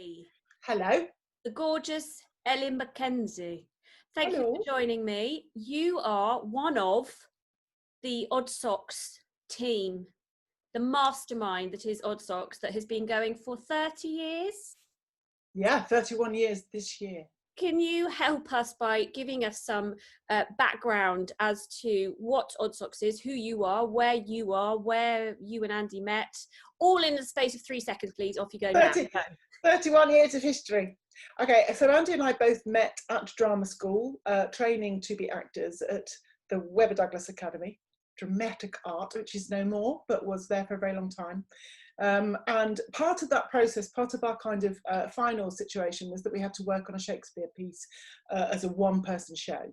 Elli, Hello. the gorgeous Elli Mackenzie. Thank you Hello. for joining me. You are one of the Oddsocks team, the mastermind that is Oddsocks, that has been going for 30 years. Yeah, 31 years this year. Can you help us by giving us some background as to what Oddsocks is, who you are, where you and Andy met, all in the space of 3 seconds, please. Off you go now. 31 years of history. Okay, so Andy and I both met at drama school, training to be actors at the Webber Douglas Academy, dramatic art, which is no more, but was there for a very long time. And part of that process, part of our kind of final situation was that we had to work on a Shakespeare piece as a one-person show.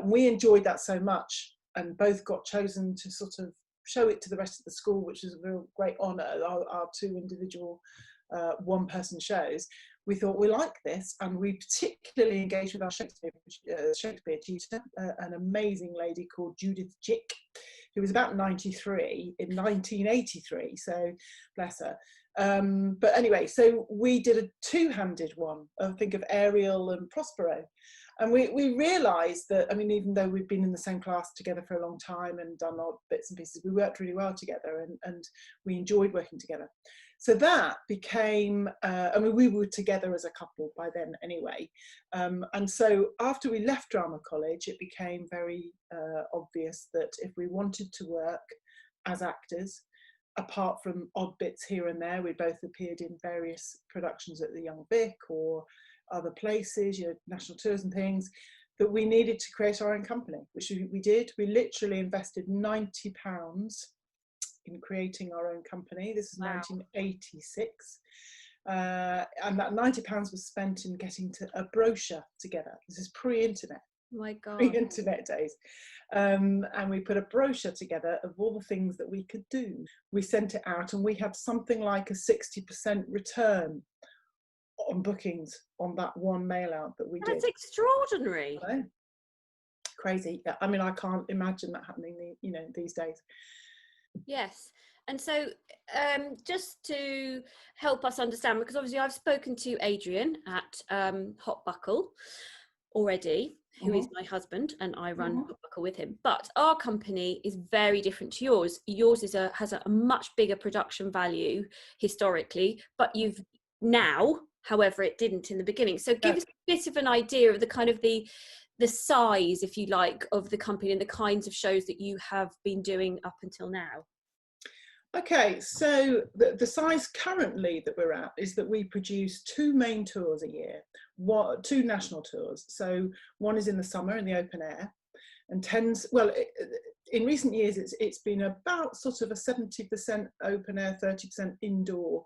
We enjoyed that so much and both got chosen to sort of show it to the rest of the school, which is a real great honour, our two individual one-person shows. We thought we like this, and we particularly engaged with our Shakespeare tutor, an amazing lady called Judith Jick, who was about 93 in 1983, so bless her. But anyway, so we did a two-handed one, I think, of Ariel and Prospero. And we realised that, I mean, even though we'd been in the same class together for a long time and done odd bits and pieces, we worked really well together, and we enjoyed working together. So that became, I mean, we were together as a couple by then anyway. And so after we left drama college, it became very obvious that if we wanted to work as actors, apart from odd bits here and there, we both appeared in various productions at the Young Vic or other places, you know, national tours and things, that we needed to create our own company, which we did. We literally invested £90 in creating our own company. This is 1986. And that £90 was spent in getting a brochure together. This is pre-internet. My God. Pre-internet days. And we put a brochure together of all the things that we could do. We sent it out and we had something like a 60% return on bookings on that one mail out that we did. That's extraordinary. I know. Crazy. I mean, I can't imagine that happening, you know, these days. Yes. And so just to help us understand, because obviously I've spoken to Adrian at Hot Buckle already, who is my husband, and I run Hot Buckle with him. But our company is very different to yours. Yours is has a much bigger production value historically, but you've now, however, it didn't in the beginning. So give us a bit of an idea of the kind of the size, if you like, of the company and the kinds of shows that you have been doing up until now. Okay, so the size currently that we're at is that we produce 2 main tours a year, 2 national tours. So one is in the summer in the open air, and in recent years it's been about sort of a 70% open air, 30% indoor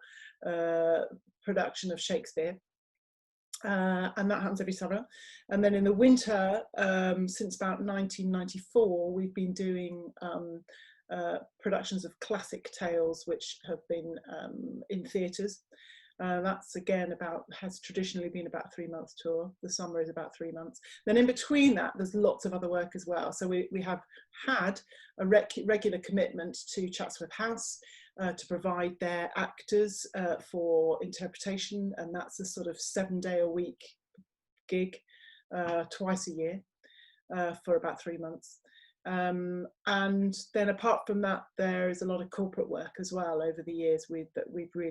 production of Shakespeare. And that happens every summer. And then in the winter, since about 1994, we've been doing productions of classic tales, which have been in theatres. That's again has traditionally been about a 3-month tour. The summer is about 3 months. Then in between that, there's lots of other work as well. So we have had a regular commitment to Chatsworth House to provide their actors for interpretation, and that's a sort of 7-day-a-week gig twice a year for about 3 months. And then apart from that, there is a lot of corporate work as well over the years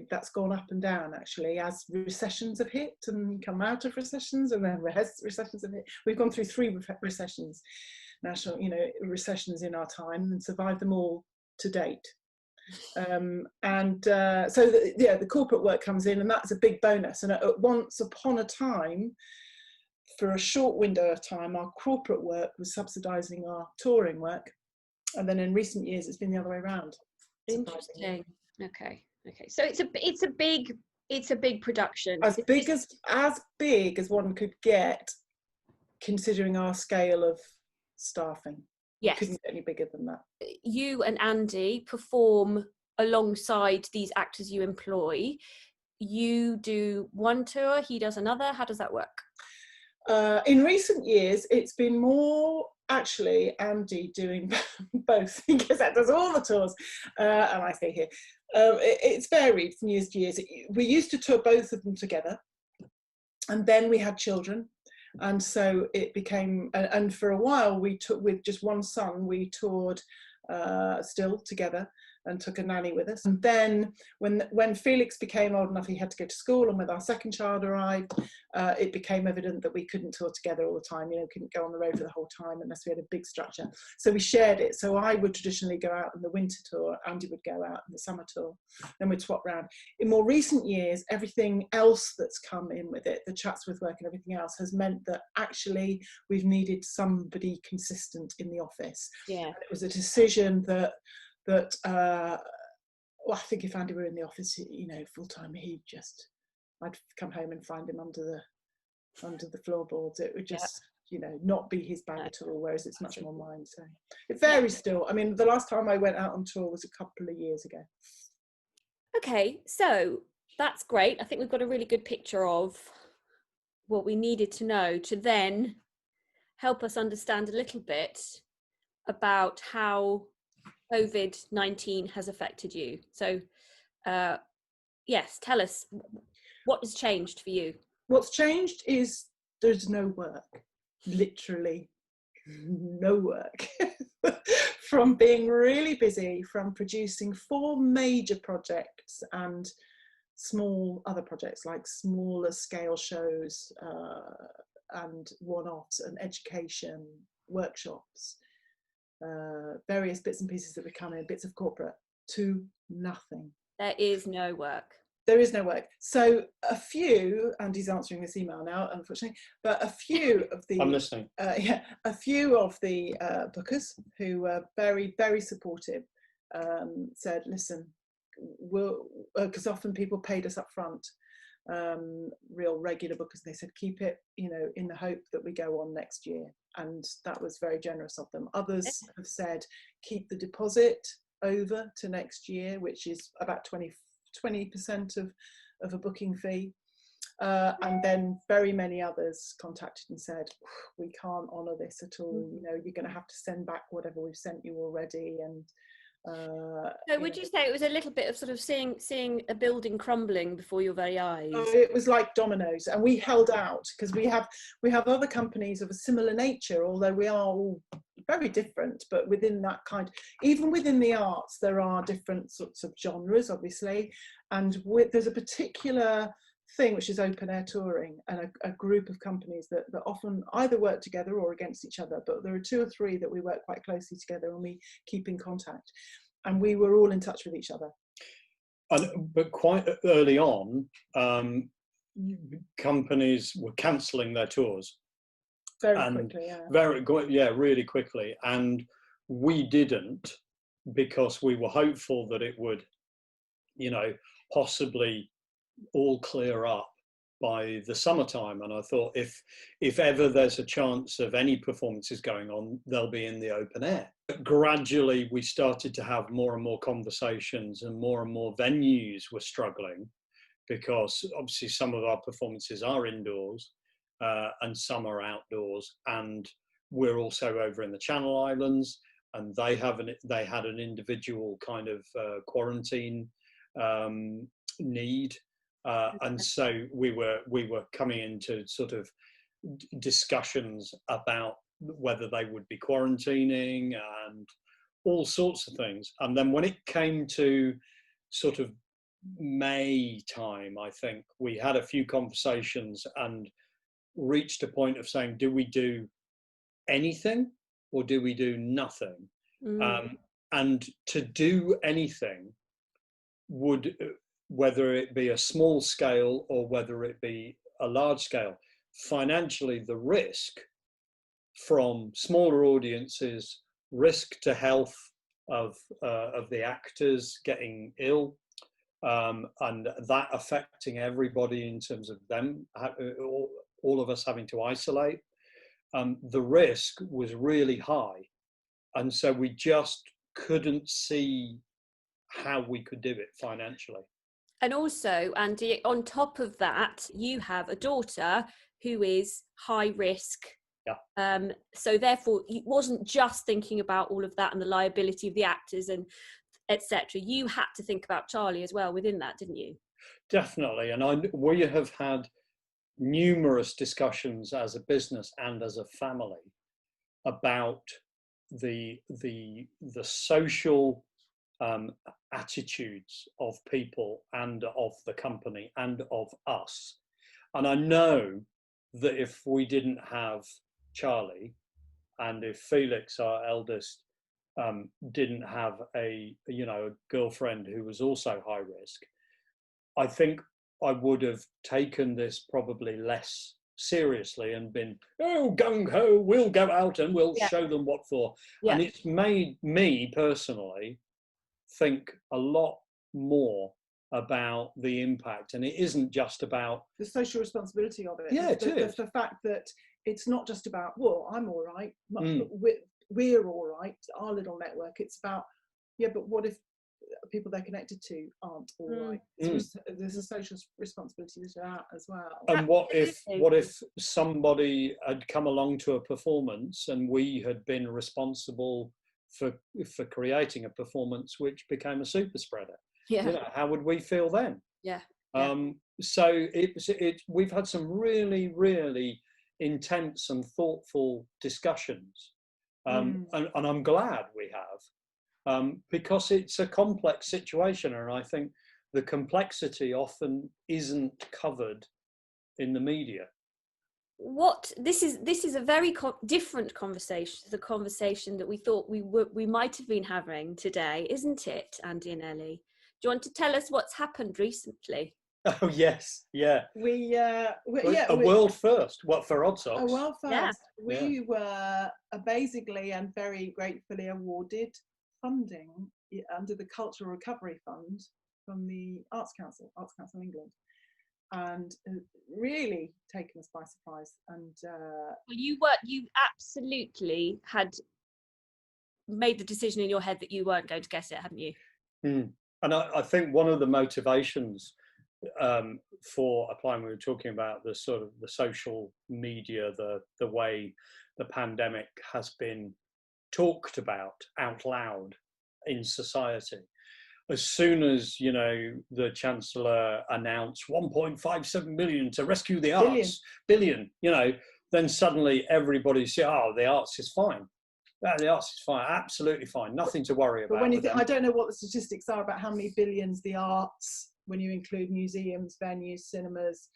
that's gone up and down actually as recessions have hit and come out of recessions, and then recessions have hit. We've gone through 3 recessions, national, you know, recessions in our time, and survived them all to date. So the corporate work comes in, and that's a big bonus. And once upon a time, for a short window of time, our corporate work was subsidising our touring work, and then in recent years it's been the other way around. Interesting. Okay. So it's a big production. As big as one could get, considering our scale of staffing. Yes. Couldn't get any bigger than that. You and Andy perform alongside these actors you employ. You do one tour, he does another. How does that work? In recent years, it's been more actually Andy doing both, because that does all the tours, and I stay here. It's varied from years to years. We used to tour both of them together, and then we had children, and so it became, and for a while we took, with just one son, we toured still together and took a nanny with us. And then when Felix became old enough, he had to go to school, and with our second child arrived, it became evident that we couldn't tour together all the time, couldn't go on the road for the whole time unless we had a big structure. So we shared it. So I would traditionally go out on the winter tour, Andy would go out on the summer tour, then we'd swap round. In more recent years, everything else that's come in with it, the Chatsworth work and everything else, has meant that actually we've needed somebody consistent in the office. Yeah. And it was a decision that well, I think if Andy were in the office, full time, I'd come home and find him under the floorboards. It would just, not be his bag at all, whereas it's much more mine. So it varies still. I mean, the last time I went out on tour was a couple of years ago. Okay, so that's great. I think we've got a really good picture of what we needed to know to then help us understand a little bit about how COVID-19 has affected you. So yes, tell us, what has changed for you? What's changed is there's no work, literally no work. From being really busy, from producing 4 major projects and small other projects like smaller scale shows and one-offs and education workshops, various bits and pieces that would come in, bits of corporate, to nothing. There is no work. There is no work. So a few, Andy's answering this email now, unfortunately, but a few of the I'm listening. A few of the bookers who were very, very supportive said, listen, because often people paid us up front, real regular bookers, they said, keep it, in the hope that we go on next year. And that was very generous of them. Others have said, keep the deposit over to next year, which is about 20% of a booking fee. And then very many others contacted and said, we can't honour this at all. You're going to have to send back whatever we've sent you already. And so would you say it was a little bit of sort of seeing a building crumbling before your very eyes? It was like dominoes, and we held out because we have other companies of a similar nature, although we are all very different. But within that even within the arts, there are different sorts of genres, obviously, and there's a particular thing which is open air touring, and a group of companies that often either work together or against each other, but there are 2 or 3 that we work quite closely together and we keep in contact, and we were all in touch with each other. But quite early on, companies were cancelling their tours really quickly, and we didn't, because we were hopeful that it would possibly all clear up by the summertime. And I thought, if ever there's a chance of any performances going on, they'll be in the open air. But gradually we started to have more and more conversations, and more venues were struggling, because obviously some of our performances are indoors and some are outdoors, and we're also over in the Channel Islands, and they had an individual kind of quarantine need. And so we were coming into sort of discussions about whether they would be quarantining and all sorts of things. And then when it came to sort of May time, I think we had a few conversations and reached a point of saying, do we do anything or do we do nothing? And to do anything would, whether it be a small scale or whether it be a large scale, financially the risk from smaller audiences, risk to health of the actors getting ill, and that affecting everybody in terms of them, all of us having to isolate, the risk was really high. And so we just couldn't see how we could do it financially. And also, Andy, on top of that, you have a daughter who is high risk. Yeah. So therefore, it wasn't just thinking about all of that and the liability of the actors and etc. You had to think about Charlie as well within that, didn't you? Definitely. And we have had numerous discussions as a business and as a family about the social attitudes of people and of the company and of us. And I know that if we didn't have Charlie, and if Felix, our eldest, didn't have a girlfriend who was also high risk, I think I would have taken this probably less seriously and been, oh, gung ho, we'll go out and we'll show them what for. Yeah. And it's made me personally think a lot more about the impact. And it isn't just about the social responsibility of it. Yeah, it is. The fact that it's not just about, well, I'm all right, we're all right, our little network. It's about, but what if people they're connected to aren't all right? So there's a social responsibility to that as well. And what if somebody had come along to a performance and we had been responsible for creating a performance which became a super spreader? How would we feel then? So we've had some really, really intense and thoughtful discussions, and I'm glad we have, because it's a complex situation, and I think the complexity often isn't covered in the media. This is a very different conversation to the conversation that we thought we might have been having today, isn't it, Andy and Elli? Do you want to tell us what's happened recently? Oh yes, yeah. A world first. What, for Oddsocks? A world first. Yeah. We were basically and very gratefully awarded funding under the Cultural Recovery Fund from the Arts Council England, and really taken us by surprise. And you absolutely had made the decision in your head that you weren't going to guess it, hadn't you? And I think one of the motivations for applying, we were talking about the sort of the social media, the way the pandemic has been talked about out loud in society. As soon as, the Chancellor announced 1.57 million to rescue the arts, billion, then suddenly everybody said, oh, the arts is fine. The arts is fine, absolutely fine, nothing to worry about. But when you think, I don't know what the statistics are about how many billions the arts, when you include museums, venues, cinemas,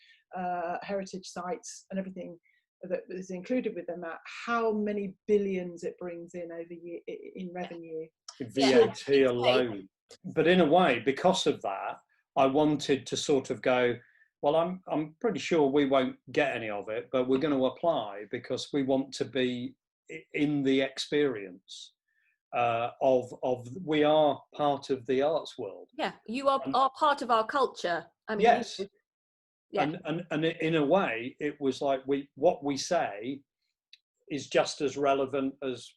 heritage sites, and everything that is included within that, how many billions it brings in over in revenue. VAT alone. But in a way, because of that, I wanted to sort of go, well, I'm pretty sure we won't get any of it, but we're going to apply because we want to be in the experience of we are part of the arts world. Yeah, you are part of our culture. I mean, yes. And in a way, it was like what we say is just as relevant as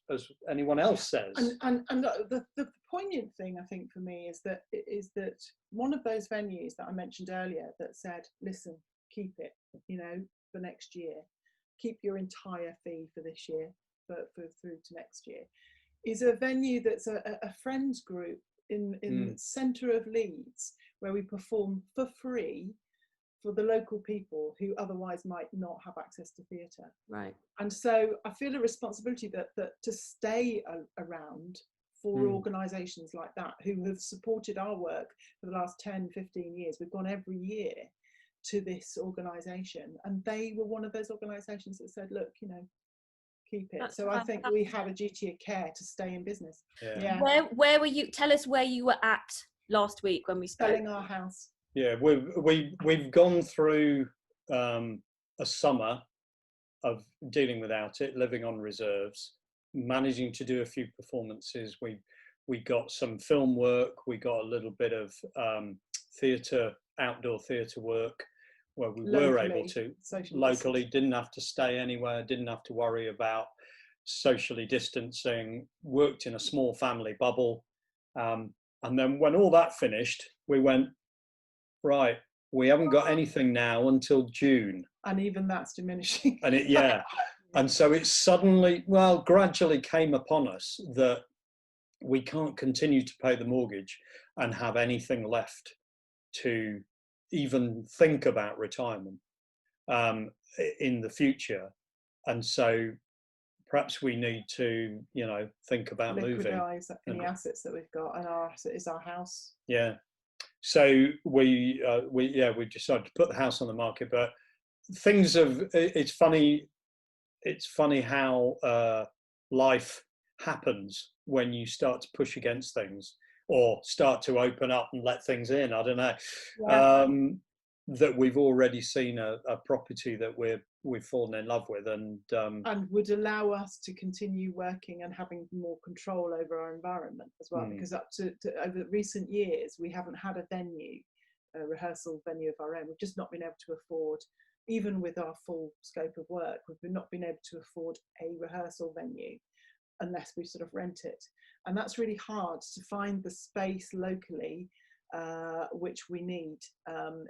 anyone else says. And the poignant thing, I think, for me is that one of those venues that I mentioned earlier that said, listen, keep it, for next year, keep your entire fee for this year, for through to next year, is a venue that's a friends group in the centre of Leeds, where we perform for free for the local people who otherwise might not have access to theatre. Right. And so I feel a responsibility that to stay around for organisations like that who have supported our work for the last 10, 15 years. We've gone every year to this organisation, and they were one of those organisations that said, look, keep it. So I think we have a duty of care to stay in business. Yeah. Where were you? Tell us where you were at last week when we spoke. Selling our house. Yeah, we've gone through a summer of dealing without it, living on reserves, managing to do a few performances. We got some film work. We got a little bit of outdoor theatre work, where we were able to locally, didn't have to stay anywhere, didn't have to worry about socially distancing, worked in a small family bubble. And then when all that finished, we went, right, we haven't got anything now until June. And even that's diminishing. And and so it suddenly, gradually came upon us that we can't continue to pay the mortgage and have anything left to even think about retirement in the future. And so perhaps we need to, think about moving. Liquidise any assets that we've got, and our asset is our house. Yeah. So we decided to put the house on the market, but it's funny how life happens when you start to push against things or start to open up and let things in. I don't know. Yeah. That we've already seen a property that we've fallen in love with, and would allow us to continue working and having more control over our environment as well. Because up to over recent years, we haven't had a rehearsal venue of our own. We've just not been able to afford, even with our full scope of work, we've not been able to afford a rehearsal venue unless we sort of rent it. And that's really hard to find the space locally which we need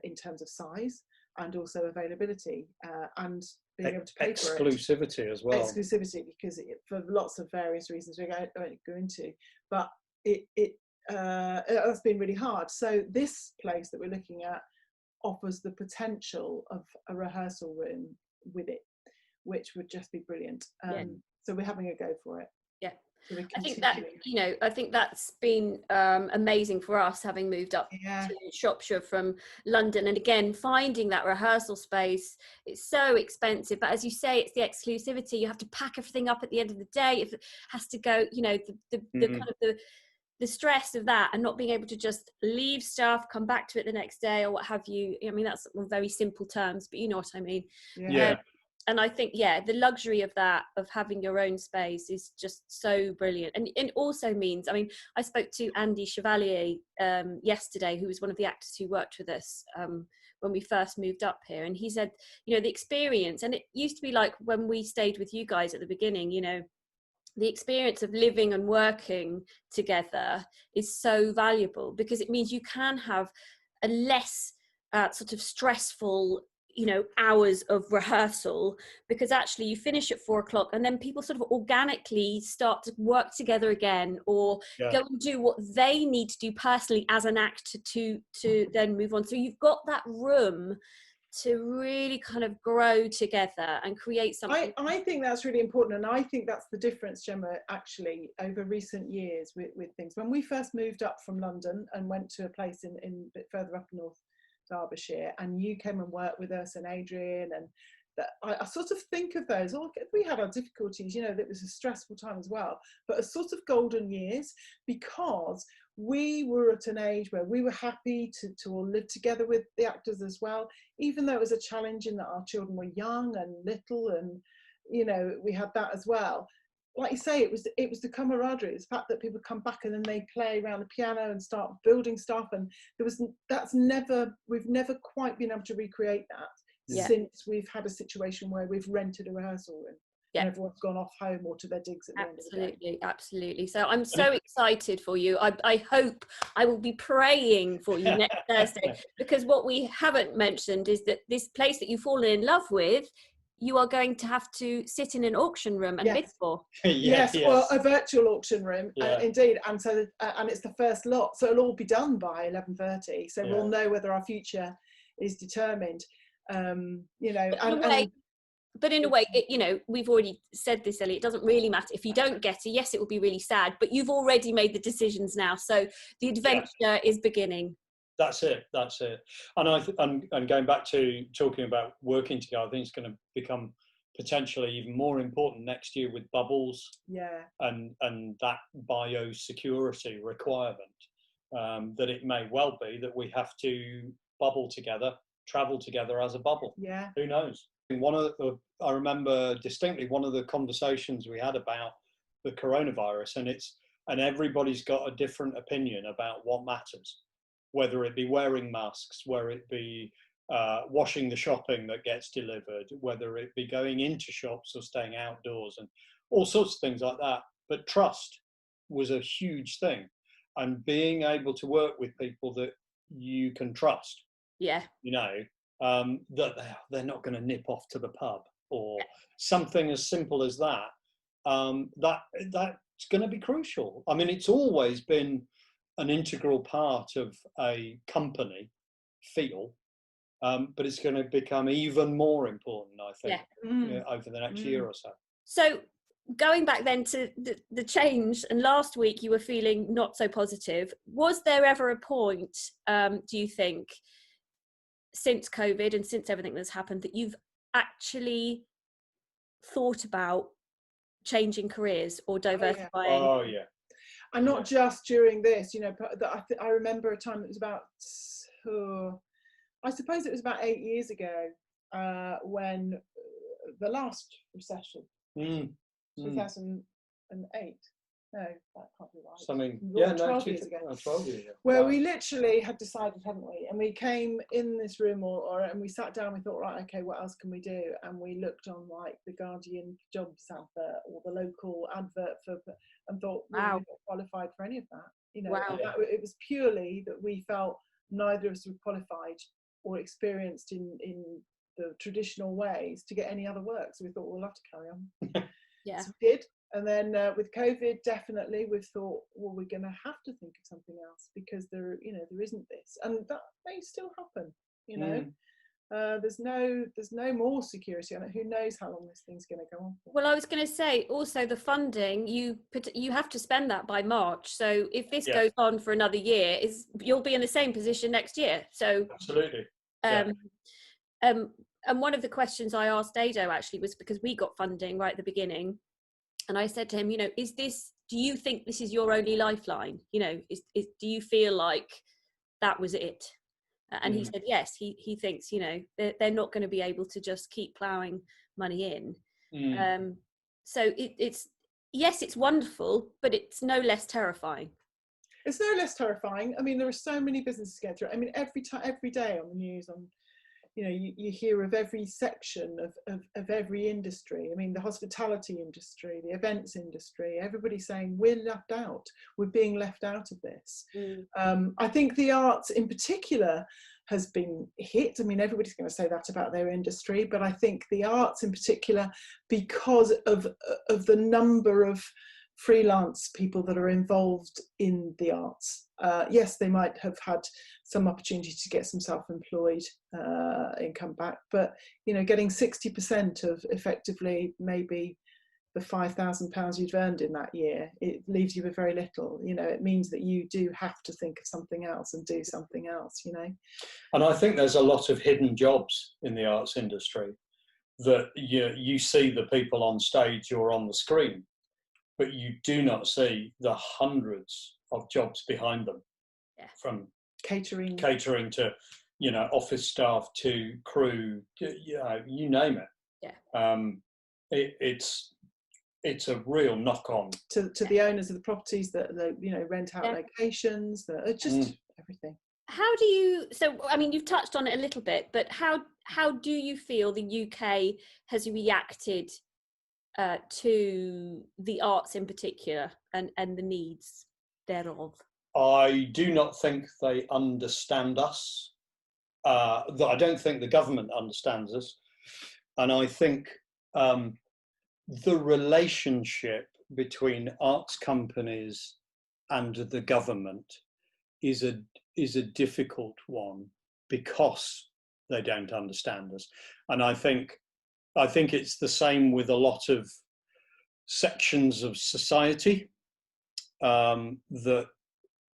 in terms of size and also availability and being able to pay for it. Exclusivity as well. Exclusivity, because for lots of various reasons we won't go into, but that's been really hard. So this place that we're looking at offers the potential of a rehearsal room with it, which would just be brilliant. So we're having a go for it. Yeah. So I think that, I think that's been amazing for us, having moved up to Shropshire from London. And again, finding that rehearsal space, it's so expensive. But as you say, it's the exclusivity. You have to pack everything up at the end of the day. If it has to go, the kind of the stress of that, and not being able to just leave stuff, come back to it the next day or what have you. I mean, that's on very simple terms, but you know what I mean. Yeah. And I think, the luxury of that, of having your own space, is just so brilliant. And it also means, I mean, I spoke to Andy Chevalier yesterday, who was one of the actors who worked with us when we first moved up here. And he said, the experience, and it used to be like when we stayed with you guys at the beginning, the experience of living and working together is so valuable, because it means you can have a less sort of stressful hours of rehearsal, because actually you finish at 4 o'clock and then people sort of organically start to work together again, or go and do what they need to do personally as an actor to then move on. So you've got that room to really kind of grow together and create something. I think that's really important, and I think that's the difference, Gemma, actually over recent years with things. When we first moved up from London and went to a place in a bit further up north Derbyshire, and you came and worked with us, and Adrian, and that I sort of think of those, we had our difficulties, that was a stressful time as well, but as sort of golden years, because we were at an age where we were happy to all live together with the actors as well, even though it was a challenge in that our children were young and little, and we had that as well. Like you say, it was the camaraderie, it's the fact that people come back and then they play around the piano and start building stuff, and we've never quite been able to recreate that since we've had a situation where we've rented a rehearsal room and everyone's gone off home or to their digs at the end of the day. Absolutely. So I'm so excited for you. I hope, I will be praying for you next Thursday, because what we haven't mentioned is that this place that you've fallen in love with, you are going to have to sit in an auction room and bid for. Yes, well, a virtual auction room, indeed. And so, and it's the first lot, so it'll all be done by 11:30. So we'll know whether our future is determined. But in a way, we've already said this, Ellie, it doesn't really matter if you don't get it. Yes, it will be really sad, but you've already made the decisions now. So the adventure is beginning. That's it. And going back to talking about working together, I think it's going to become potentially even more important next year with bubbles. And that biosecurity requirement, that it may well be that we have to bubble together, travel together as a bubble. Who knows? I remember distinctly one of the conversations we had about the coronavirus, and everybody's got a different opinion about what matters. Whether it be wearing masks, whether it be washing the shopping that gets delivered, whether it be going into shops or staying outdoors, and all sorts of things like that. But trust was a huge thing, and being able to work with people that you can trust. That they're not going to nip off to the pub or something as simple as that. That it's going to be crucial. I mean, it's always been an integral part of a company feel, but it's going to become even more important, I think, over the next year or so. So going back then to the change, and last week you were feeling not so positive. Was there ever a point, do you think, since COVID and since everything that's happened, that you've actually thought about changing careers or diversifying? Oh yeah. And not just during this, you know, I remember a time that was about, I suppose it was about 8 years ago, when the last recession, 2008. No, that can't be right. Something, 12 years ago. 12 years ago. Where we literally had decided, hadn't we? And we came in this room, and we sat down. We thought, right, okay, what else can we do? And we looked on like the Guardian jobs advert or the local advert and thought, wow, we're not qualified for any of that. You know, it was purely that we felt neither of us were qualified or experienced in the traditional ways to get any other work. So we thought, we'll have to carry on. Yeah. So we did. And then with COVID, definitely we've thought, well, we're going to have to think of something else because there isn't this, and that may still happen. You know, there's no more security on it. Who knows how long this thing's going to go on for? Well, I was going to say also the funding, you have to spend that by March. So if this goes on for another year, you'll be in the same position next year. So absolutely. And one of the questions I asked Ado actually was because we got funding right at the beginning. And I said to him, you know, do you think this is your only lifeline? You know, do you feel like that was it? And he said, yes, he thinks, you know, they're not going to be able to just keep ploughing money in. So it's wonderful, but it's no less terrifying. It's no less terrifying. I mean, there are so many businesses going through it. I mean, every day on the news, you know, you hear of every section of every industry. I mean, the hospitality industry, the events industry, everybody's saying we're left out. We're being left out of this. I think the arts in particular has been hit. I mean, everybody's going to say that about their industry, but I think the arts in particular, because of the number of freelance people that are involved in the arts. Yes, they might have had some opportunity to get some self-employed income back, but you know, getting 60% of effectively maybe the £5,000 you've earned in that year, it leaves you with very little. You know, it means that you do have to think of something else and do something else, you know. And I think there's a lot of hidden jobs in the arts industry that you see the people on stage or on the screen, but you do not see the hundreds of jobs behind them, from catering to, you know, office staff to crew, you know, you name it. It's a real knock-on to the owners of the properties that you know, rent out locations, that just everything. How do you? So I mean, you've touched on it a little bit, but how do you feel the UK has reacted to the arts in particular and the needs thereof? I do not think they understand us. I don't think the government understands us. And I think the relationship between arts companies and the government is a difficult one because they don't understand us. And I think it's the same with a lot of sections of society, that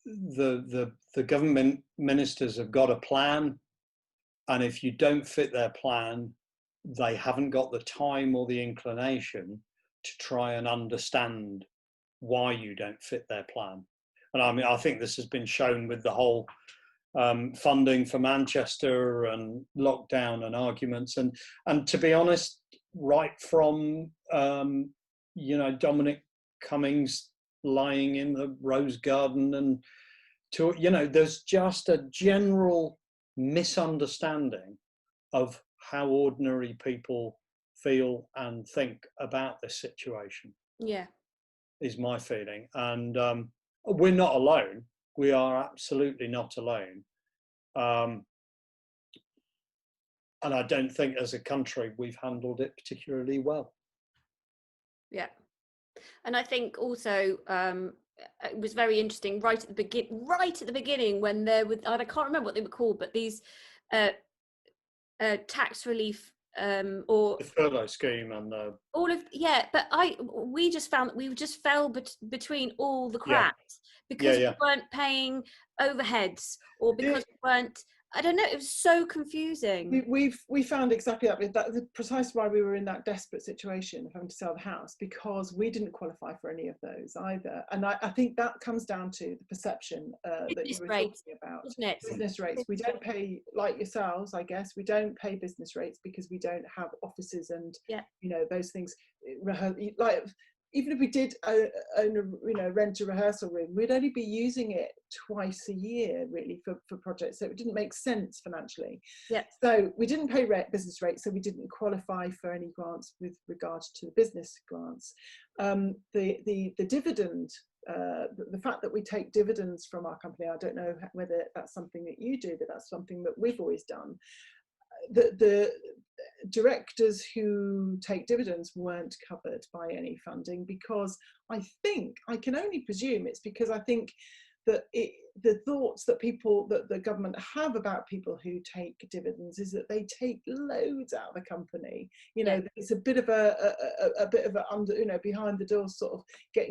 the government ministers have got a plan, and if you don't fit their plan, they haven't got the time or the inclination to try and understand why you don't fit their plan. And I mean, I think this has been shown with the whole funding for Manchester and lockdown and arguments, and to be honest, right from you know, Dominic Cummings lying in the Rose Garden, and to, you know, there's just a general misunderstanding of how ordinary people feel and think about this situation. Yeah, is my feeling. And we're not alone. We are absolutely not alone. And I don't think as a country we've handled it particularly well. Yeah. And I think also it was very interesting right at the beginning when there was, I can't remember what they were called, but these tax relief or the furlough scheme and the all of, yeah, but we just found that we just fell between all the yeah cracks because yeah we weren't paying overheads, or because we weren't, I don't know, it was so confusing. We found exactly that. That's precisely why we were in that desperate situation of having to sell the house, because we didn't qualify for any of those either. And I think that comes down to the perception that you were talking about. Business rates. We don't pay, like yourselves, I guess, we don't pay business rates because we don't have offices and you know, those things. Like, even if we did rent a rehearsal room, we'd only be using it twice a year really for projects, so it didn't make sense financially. So we didn't pay business rates, so we didn't qualify for any grants with regards to the business grants. The dividend, the fact that we take dividends from our company, I don't know whether that's something that you do, but that's something that we've always done. The directors who take dividends weren't covered by any funding, because I can only presume it's because I think that the thoughts that the government have about people who take dividends is that they take loads out of the company. You know, it's a bit of a under, you know, behind the door sort of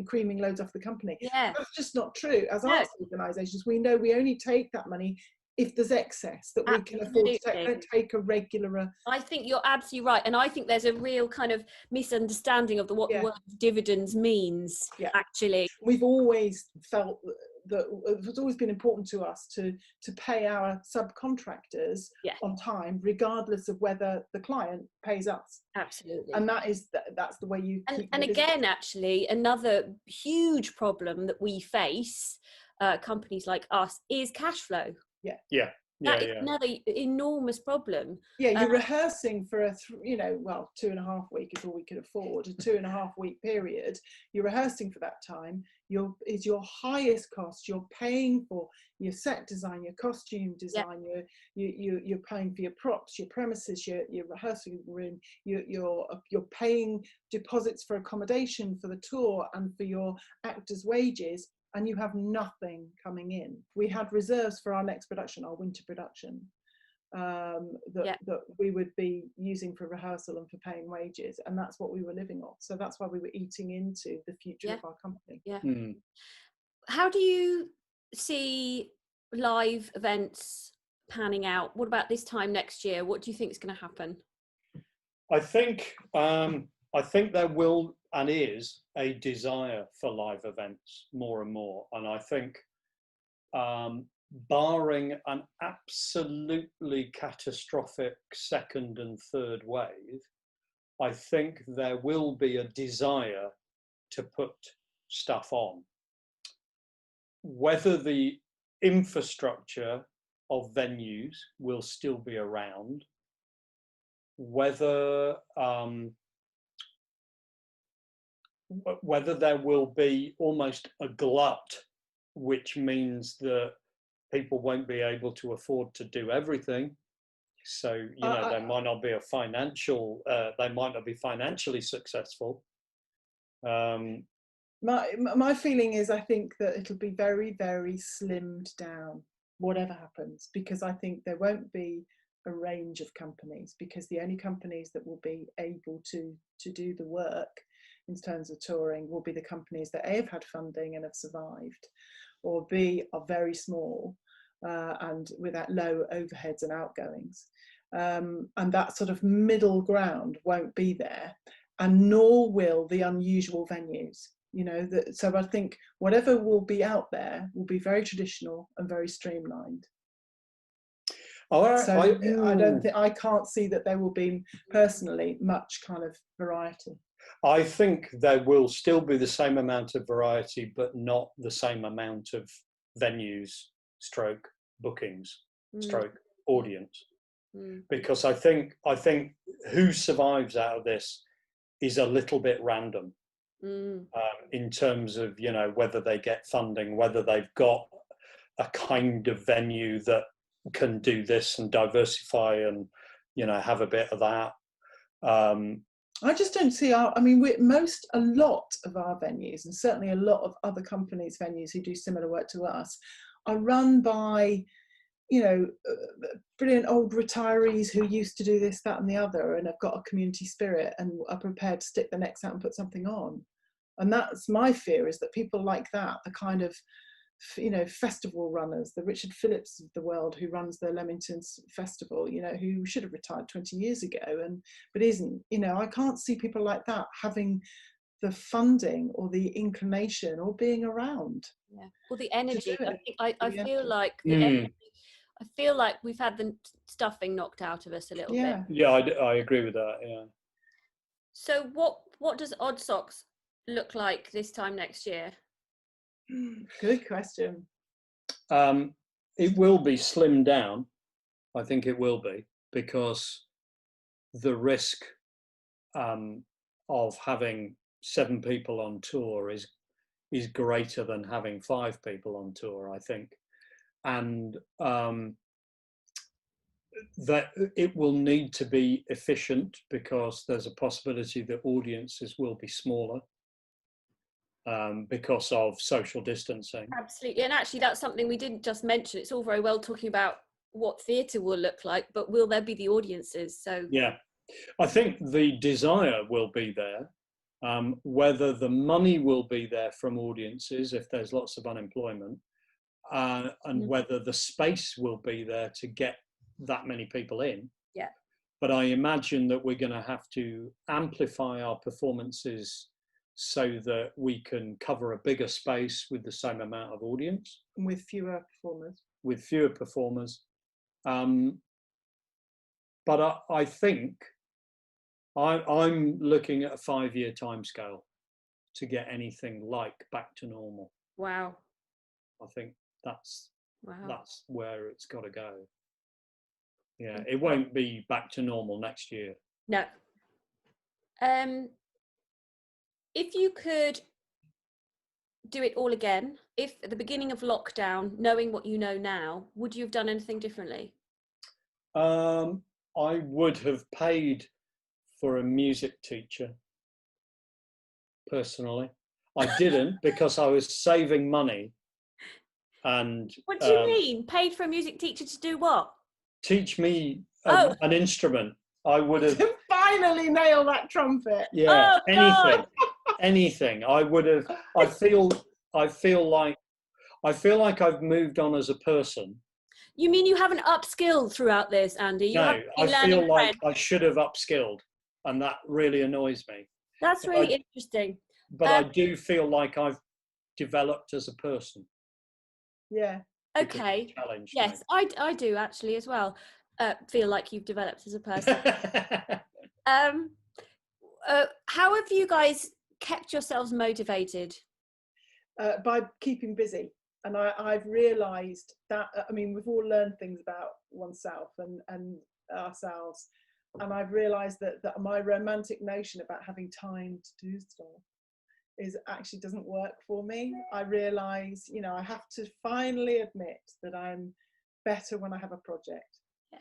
creaming loads off the company. That's just not true. As arts organisations, we know we only take that money if there's excess that we can afford to take. Don't take a regular. I think you're absolutely right, and I think there's a real kind of misunderstanding of what the word dividends means. Actually, we've always felt that it's always been important to us to pay our subcontractors on time, regardless of whether the client pays us. Absolutely. And that's the way you keep. And again, actually, another huge problem that we face, companies like us, is cash flow. That is another enormous problem. You're rehearsing for a 2.5 week is all we could afford, a 2.5 week period. You're rehearsing for that time. Is your highest cost. You're paying for your set design, your costume design. You're paying for your props, your premises, your rehearsal room. You're paying deposits for accommodation for the tour and for your actors' wages. And you have nothing coming in. We had reserves for our next production, our winter production, that we would be using for rehearsal and for paying wages, and that's what we were living off. So that's why we were eating into the future of our company. How do you see live events panning out? What about this time next year? What do you think is going to happen? I think there will and is a desire for live events more and more, and I think barring an absolutely catastrophic second and third wave, I think there will be a desire to put stuff on. Whether the infrastructure of venues will still be around, whether there will be almost a glut, which means that people won't be able to afford to do everything. So, there might not be they might not be financially successful. My feeling is I think that it'll be very, very slimmed down, whatever happens, because I think there won't be a range of companies, because the only companies that will be able to do the work in terms of touring will be the companies that A, have had funding and have survived, or B, are very small and without low overheads and outgoings. And that sort of middle ground won't be there, and nor will the unusual venues. So I think whatever will be out there will be very traditional and very streamlined. So I can't see that there will be personally much kind of variety. I think there will still be the same amount of variety, but not the same amount of venues, stroke bookings, stroke audience. Because I think who survives out of this is a little bit random in terms of, whether they get funding, whether they've got a kind of venue that can do this and diversify and, have a bit of that. I just don't see a lot of our venues, and certainly a lot of other companies' venues who do similar work to us, are run by, brilliant old retirees who used to do this, that and the other, and have got a community spirit and are prepared to stick their necks out and put something on. And that's my fear, is that people like that, the kind of, festival runners, the Richard Phillips of the world who runs the Leamington's Festival, who should have retired 20 years ago, but isn't, I can't see people like that having the funding or the inclination or being around. Yeah, or the energy. I feel energy. like the energy. I feel like we've had the stuffing knocked out of us a little bit. Yeah, I agree with that. Yeah. So what does Oddsocks look like this time next year? Good question. It will be slimmed down. I think it will be, because the risk of having 7 people on tour is greater than having 5 people on tour, I think. And that it will need to be efficient, because there's a possibility that audiences will be smaller because of social distancing. Absolutely, and actually that's something we didn't just mention. It's all very well talking about what theatre will look like, but will there be the audiences? So yeah, I think the desire will be there. Whether the money will be there from audiences if there's lots of unemployment, and whether the space will be there to get that many people in. Yeah. But I imagine that we're going to have to amplify our performances so that we can cover a bigger space with the same amount of audience. With fewer performers. But I think I'm looking at a 5-year timescale to get anything like back to normal. Wow. I think that's where it's got to go. Yeah, it won't be back to normal next year. No. If you could do it all again, if at the beginning of lockdown, knowing what you know now, would you have done anything differently? I would have paid for a music teacher, personally. I didn't, because I was saving money. And what do you mean? Paid for a music teacher to do what? Teach me an instrument. I would have finally nail that trumpet. Yeah, anything. I would have. I feel like I've moved on as a person. You mean you haven't upskilled throughout this, Andy? No, I feel like I should have upskilled, and that really annoys me. That's really interesting. But I do feel like I've developed as a person. Yeah. Okay. Yes, I do actually as well. Feel like you've developed as a person. How have you guys kept yourselves motivated? By keeping busy. And I've realised that, we've all learned things about oneself and ourselves. And I've realised that my romantic notion about having time to do stuff actually doesn't work for me. I realise, I have to finally admit that I'm better when I have a project. Yeah.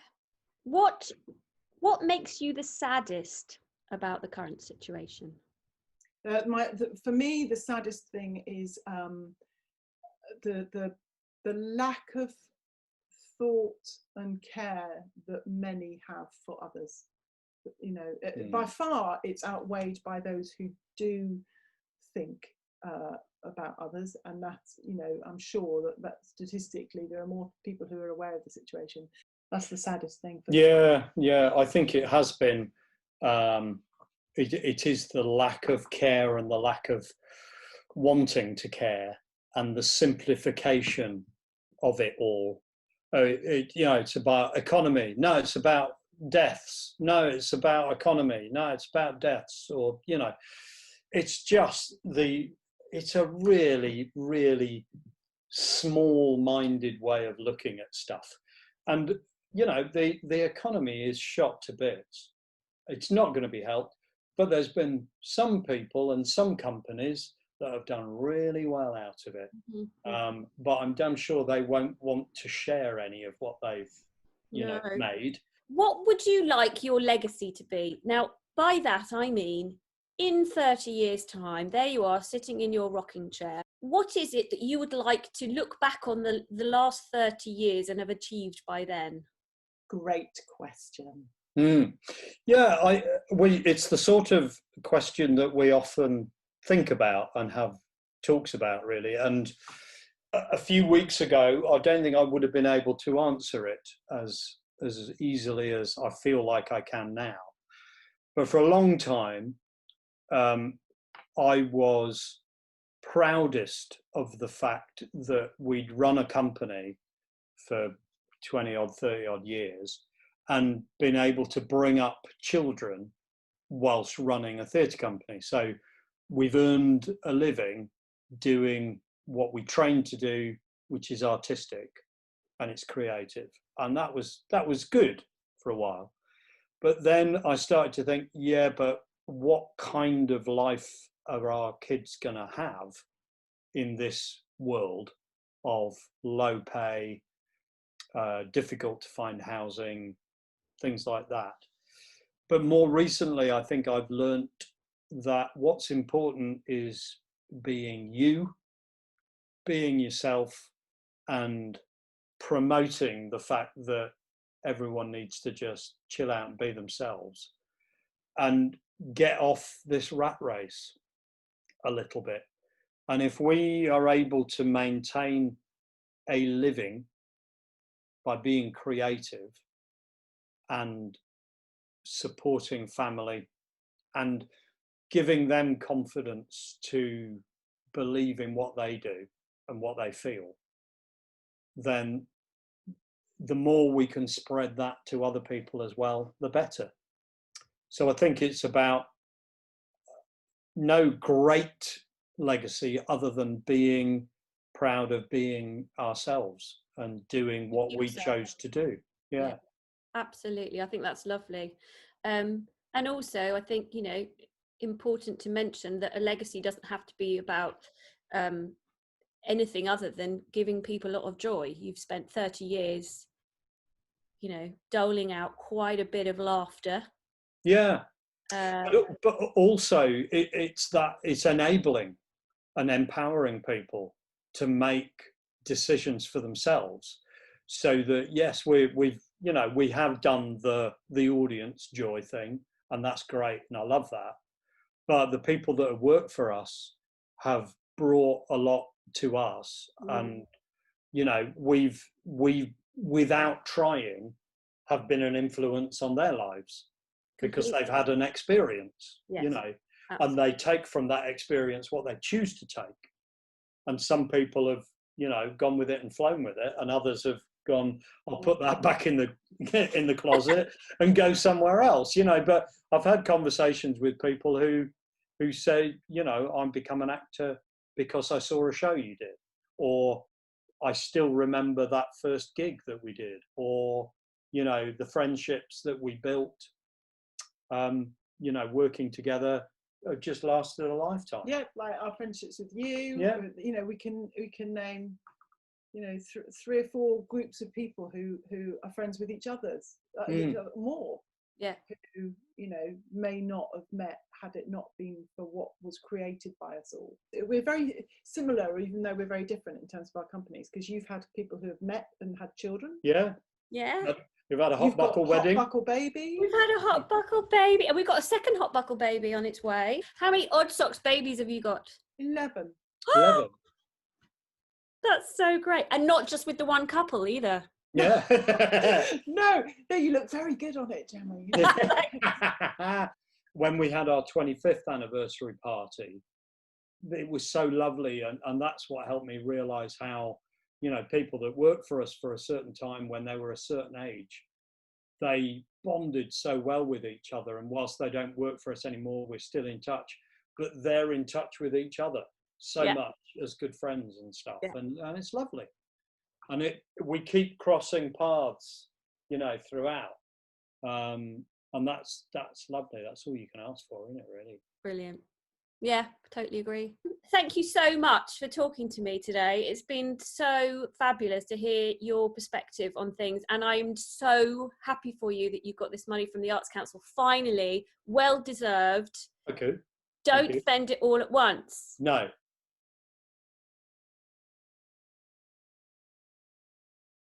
What makes you the saddest about the current situation? For me, the saddest thing is the lack of thought and care that many have for others. By far, it's outweighed by those who do think about others, and that's, I'm sure that statistically there are more people who are aware of the situation. That's the saddest thing for me. Yeah, I think it has been. It is the lack of care and the lack of wanting to care and the simplification of it all. It's about economy. No, it's about deaths. No, it's about economy. No, it's about deaths. Or, it's just it's a really, really small-minded way of looking at stuff. And, the economy is shot to bits. It's not going to be helped. But there's been some people and some companies that have done really well out of it. Mm-hmm. But I'm damn sure they won't want to share any of what they've, made. What would you like your legacy to be? Now, by that I mean, in 30 years' time, there you are sitting in your rocking chair. What is it that you would like to look back on the last 30 years and have achieved by then? Great question. Yeah, it's the sort of question that we often think about and have talks about, really. And a few weeks ago, I don't think I would have been able to answer it as easily as I feel like I can now. But for a long time, I was proudest of the fact that we'd run a company for 20 odd, 30 odd years and been able to bring up children whilst running a theatre company. So we've earned a living doing what we trained to do, which is artistic and it's creative. And that was good for a while. But then I started to think, yeah, but what kind of life are our kids going to have in this world of low pay, difficult to find housing, things like that? But more recently, I think I've learnt that what's important is being you, being yourself, and promoting the fact that everyone needs to just chill out and be themselves and get off this rat race a little bit. And if we are able to maintain a living by being creative and supporting family and giving them confidence to believe in what they do and what they feel, then the more we can spread that to other people as well, the better. So I think it's about no great legacy other than being proud of being ourselves and doing what we chose to do. Yeah. Absolutely. I think that's lovely. And also, I think, you know, important to mention that a legacy doesn't have to be about anything other than giving people a lot of joy. You've spent 30 years, you know, doling out quite a bit of laughter. Yeah. But also it's enabling and empowering people to make decisions for themselves, so that yes, we've you know, we have done the audience joy thing, and that's great, and I love that. But the people that have worked for us have brought a lot to us, and you know, we've without trying have been an influence on their lives because they've had an experience, you know, and they take from that experience what they choose to take. And some people have, you know, gone with it and flown with it, and others have gone, I'll put that back in the closet and go somewhere else, you know. But I've had conversations with people who say, you know, I'm become an actor because I saw a show you did, or I still remember that first gig that we did, or, you know, the friendships that we built, you know, working together just lasted a lifetime. Yeah, like our friendships with you. Yeah. You know, we can name, you know, 3 or 4 groups of people who are friends with each other's more. Yeah. Who, you know, may not have met had it not been for what was created by us all. We're very similar, even though we're very different in terms of our companies, because you've had people who have met and had children. Yeah. You've had a hot buckle wedding. Hot buckle baby. We've had a hot buckle baby, and we've got a second hot buckle baby on its way. How many Oddsocks babies have you got? 11. 11. That's so great. And not just with the one couple either. Yeah. No, you look very good on it, Gemma. When we had our 25th anniversary party, it was so lovely, and that's what helped me realise how, you know, people that worked for us for a certain time when they were a certain age, they bonded so well with each other, and whilst they don't work for us anymore, we're still in touch, but they're in touch with each other so much as good friends and stuff, and it's lovely. And we keep crossing paths, you know, throughout, and that's lovely. That's all you can ask for, isn't it, really? Brilliant. Yeah, totally agree. Thank you so much for talking to me today. It's been so fabulous to hear your perspective on things, and I'm so happy for you that you got this money from the Arts Council. Finally, well deserved. Okay. Don't spend it all at once. No.